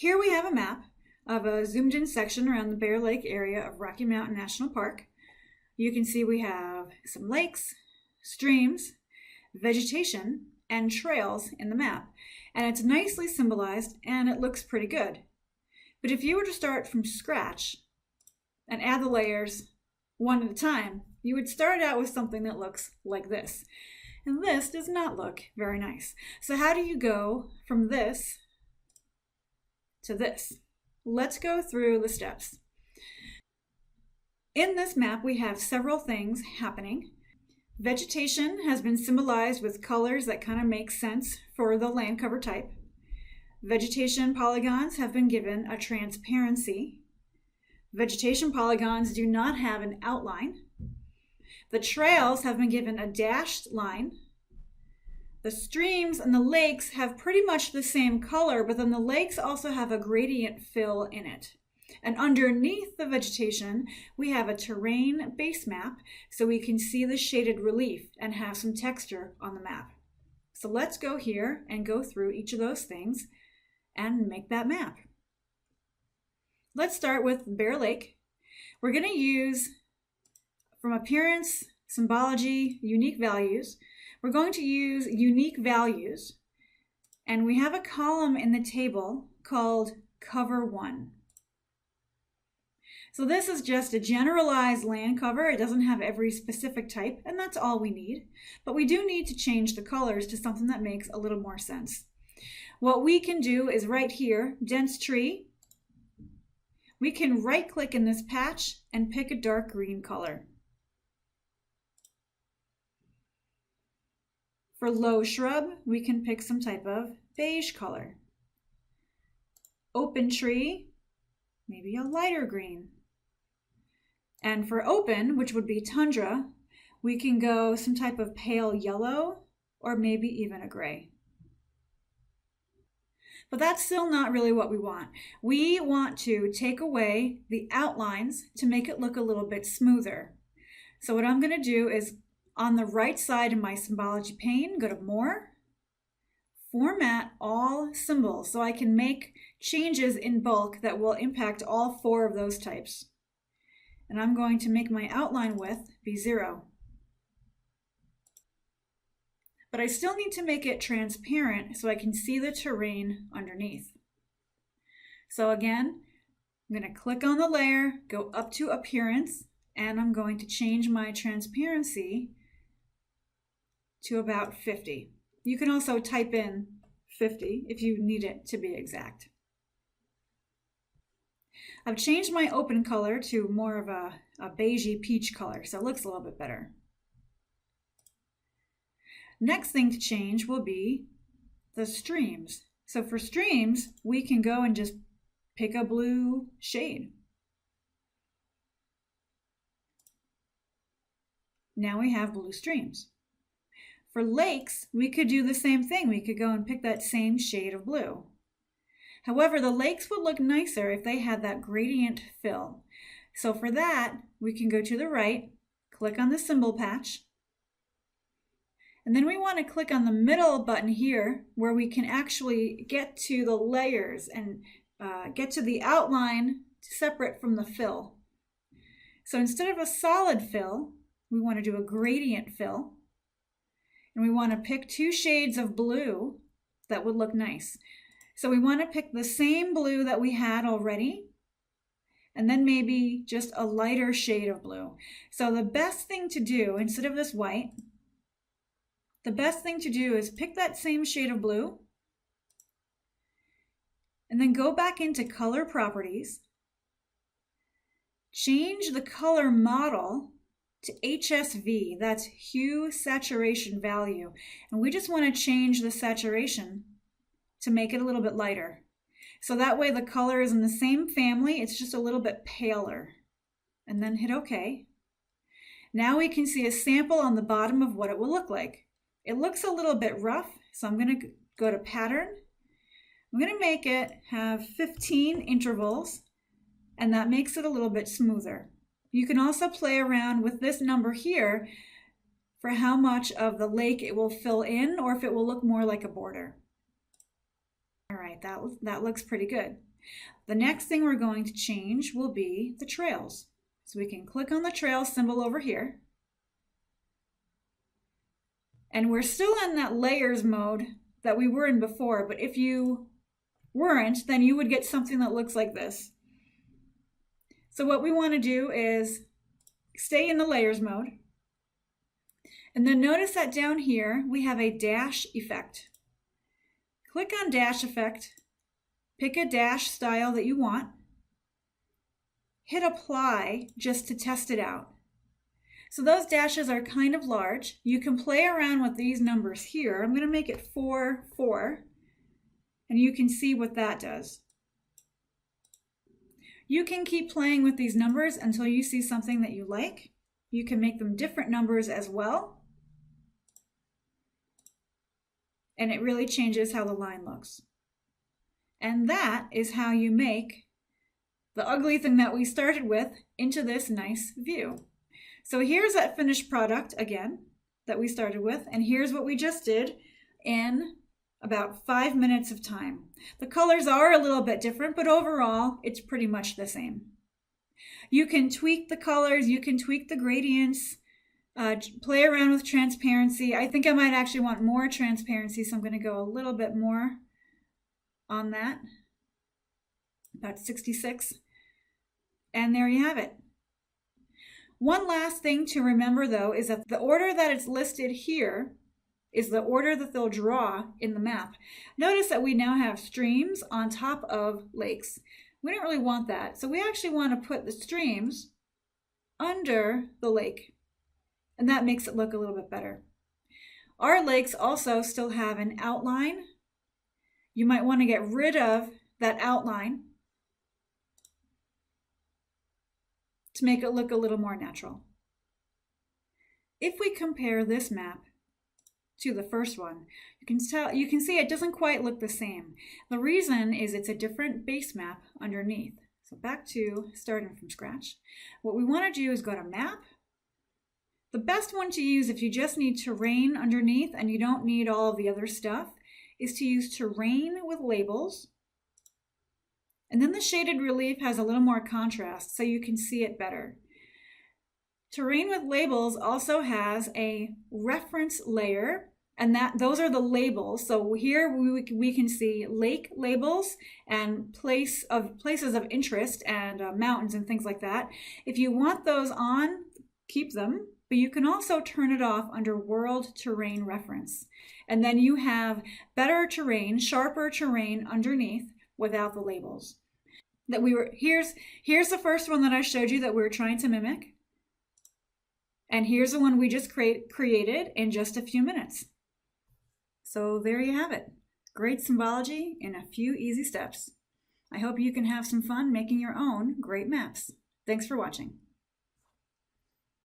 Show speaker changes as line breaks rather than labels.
Here we have a map of a zoomed in section around the Bear Lake area of Rocky Mountain National Park. You can see we have some lakes, streams, vegetation, and trails in the map. And it's nicely symbolized and it looks pretty good. But if you were to start from scratch and add the layers one at a time, you would start out with something that looks like this. And this does not look very nice. So how do you go from this to this? Let's go through the steps. In this map, we have several things happening. Vegetation has been symbolized with colors that kind of make sense for the land cover type. Vegetation polygons have been given a transparency. Vegetation polygons do not have an outline. The trails have been given a dashed line. The streams and the lakes have pretty much the same color, but then the lakes also have a gradient fill in it. And underneath the vegetation, we have a terrain base map so we can see the shaded relief and have some texture on the map. So let's go here and go through each of those things and make that map. Let's start with Bear Lake. We're going to use, from appearance, symbology, unique values, we're going to use unique values, and we have a column in the table called Cover 1. So this is just a generalized land cover. It doesn't have every specific type, and that's all we need. But we do need to change the colors to something that makes a little more sense. What we can do is right here, dense tree, we can right-click in this patch and pick a dark green color. For low shrub, we can pick some type of beige color. Open tree, maybe a lighter green. And for open, which would be tundra, we can go some type of pale yellow or maybe even a gray. But that's still not really what we want. We want to take away the outlines to make it look a little bit smoother. So what I'm going to do is on the right side of my Symbology pane, go to More, Format All Symbols, so I can make changes in bulk that will impact all 4 of those types. And I'm going to make my outline width be 0. But I still need to make it transparent so I can see the terrain underneath. So again, I'm going to click on the layer, go up to Appearance, and I'm going to change my transparency to about 50. You can also type in 50 if you need it to be exact. I've changed my open color to more of a beigey peach color, so it looks a little bit better. Next thing to change will be the streams. So for streams, we can go and just pick a blue shade. Now we have blue streams. For lakes, we could do the same thing. We could go and pick that same shade of blue. However, the lakes would look nicer if they had that gradient fill. So for that, we can go to the right, click on the symbol patch, and then we want to click on the middle button here where we can actually get to the layers and get to the outline separate from the fill. So instead of a solid fill, we want to do a gradient fill. And we want to pick 2 shades of blue that would look nice. So we want to pick the same blue that we had already, and then maybe just a lighter shade of blue. So the best thing to do, instead of this white, the best thing to do is pick that same shade of blue, and then go back into Color Properties, change the color model to HSV, that's hue saturation value. And we just want to change the saturation to make it a little bit lighter. So that way the color is in the same family, it's just a little bit paler. And then hit OK. Now we can see a sample on the bottom of what it will look like. It looks a little bit rough, so I'm going to go to Pattern. I'm going to make it have 15 intervals, and that makes it a little bit smoother. You can also play around with this number here for how much of the lake it will fill in or if it will look more like a border. All right, that looks pretty good. The next thing we're going to change will be the trails. So we can click on the trail symbol over here. And we're still in that layers mode that we were in before, but if you weren't, then you would get something that looks like this. So what we want to do is stay in the layers mode. And then notice that down here, we have a dash effect. Click on dash effect, pick a dash style that you want, hit apply just to test it out. So those dashes are kind of large. You can play around with these numbers here. I'm going to make it 4, 4, and you can see what that does. You can keep playing with these numbers until you see something that you like. You can make them different numbers as well. And it really changes how the line looks. And that is how you make the ugly thing that we started with into this nice view. So here's that finished product again that we started with, and here's what we just did in about 5 minutes of time. The colors are a little bit different, but overall it's pretty much the same. You can tweak the colors, you can tweak the gradients, play around with transparency. I think I might actually want more transparency, so I'm going to go a little bit more on that, about 66. And there you have it. One last thing to remember though is that the order that it's listed here is the order that they'll draw in the map. Notice that we now have streams on top of lakes. We don't really want that, so we actually want to put the streams under the lake, and that makes it look a little bit better. Our lakes also still have an outline. You might want to get rid of that outline to make it look a little more natural. If we compare this map to the first one, you can see it doesn't quite look the same. The reason is it's a different base map underneath. So back to starting from scratch. What we want to do is go to map. The best one to use if you just need terrain underneath and you don't need all of the other stuff is to use terrain with labels. And then the shaded relief has a little more contrast so you can see it better. Terrain with labels also has a reference layer, and those are the labels. So here we can see lake labels and places of interest and mountains and things like that. If you want those on, keep them, but you can also turn it off under World Terrain Reference. And then you have better terrain, sharper terrain underneath without the labels. Here's the first one that I showed you that we were trying to mimic. And here's the one we just created in just a few minutes. So there you have it. Great symbology in a few easy steps. I hope you can have some fun making your own great maps. Thanks for watching.